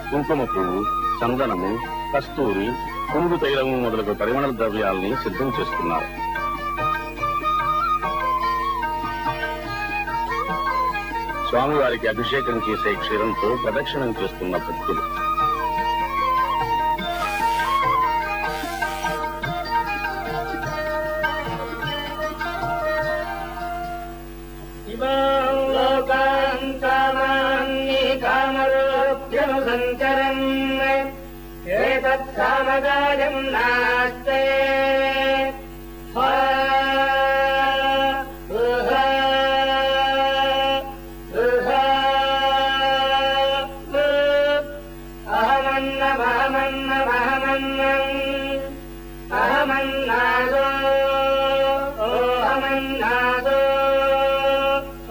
కుంకుమ పువ్వు, చందనము, కస్తూరి, పురుగు తైలము మొదలగు పరిమళ ద్రవ్యాల్ని సిద్ధం చేస్తున్నారు. స్వామివారికి అభిషేకం చేసే క్షీరంతో ప్రదక్షిణం చేస్తున్న భక్తులు. సంచరన్ ఏతత్సామగాయం నాస్తే అహమన్నాదో ఓహమన్నాదో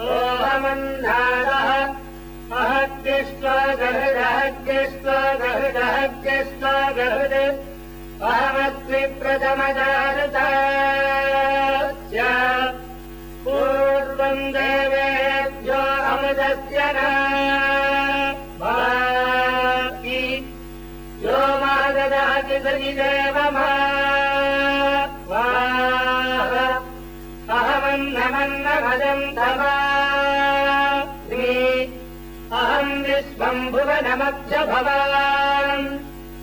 ఓహమన్నాదః అహద్దిష్టాగహృదహద్దిష్టాగహృదహద్దిష్టాగహృద్ అహమత్రి ప్రథమజారతాస్య పూర్వం దేవేభ్యో అమృతస్య నాభాతి यो माददाति सरिदेव अहमन्नमन्नभजम् धमामि अहम् विश्वम् भुवनमध्य भवान्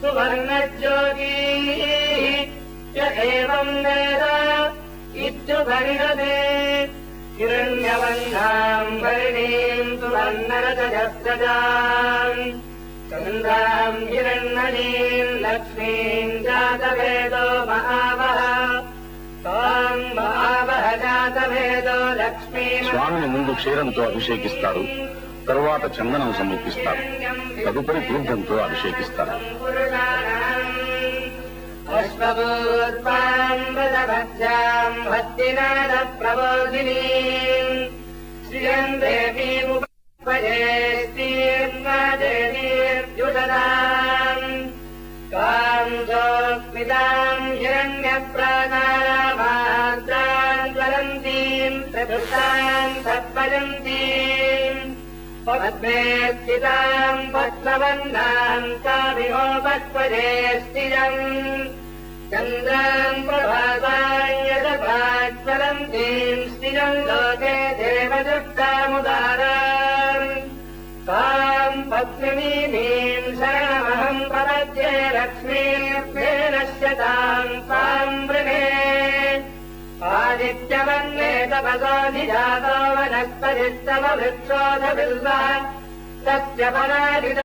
सुवर्णज्योतिः य एवम् वेद इत्युपनिषदे हिरण्यवर्णाम् वर्णीम् सुवर्णरजस्रजाम् चन्द्राम् हिरण्मणीम् लक्ष्मीम् जातवेदो महावः ताम् महावः जातवेदो लक्ष्मी. స్వామిని ముందు క్షీరంతో అభిషేకిస్తారు, తరువాత చందనం సమర్పిస్తారు, తదుపరి తీర్థంతో అభిషేకిస్తారు. అశ్వపూర్వాంబదభద్రాం భక్తినాద ప్రబోధినీం శ్రియం దేవీముపదేస్తీర్ణదేవీర్యుషదాం కాంజోస్మితాం హిరణ్యప్రాకారామాద్రాం జ్వలంతీం చతుర్థాం తత్పజంతీం పద్మే స్థితాం పద్మవర్ణాం కామిహోపత్పదే స్థిరం చంద్రాం ప్రభాసాయ్యదపాజ్వలంతీం స్థిరం లోకే దేవదుష్టాముదారాం तां पद्मिनीं शरणमहं प्रपद्ये लक्ष्मीर्भेनश्यतां तां वृणे आदित्यवन्ने तपसोऽधिजातो वनस्पतिस्तव वृक्षोऽध बिल्वः तस्य पराजित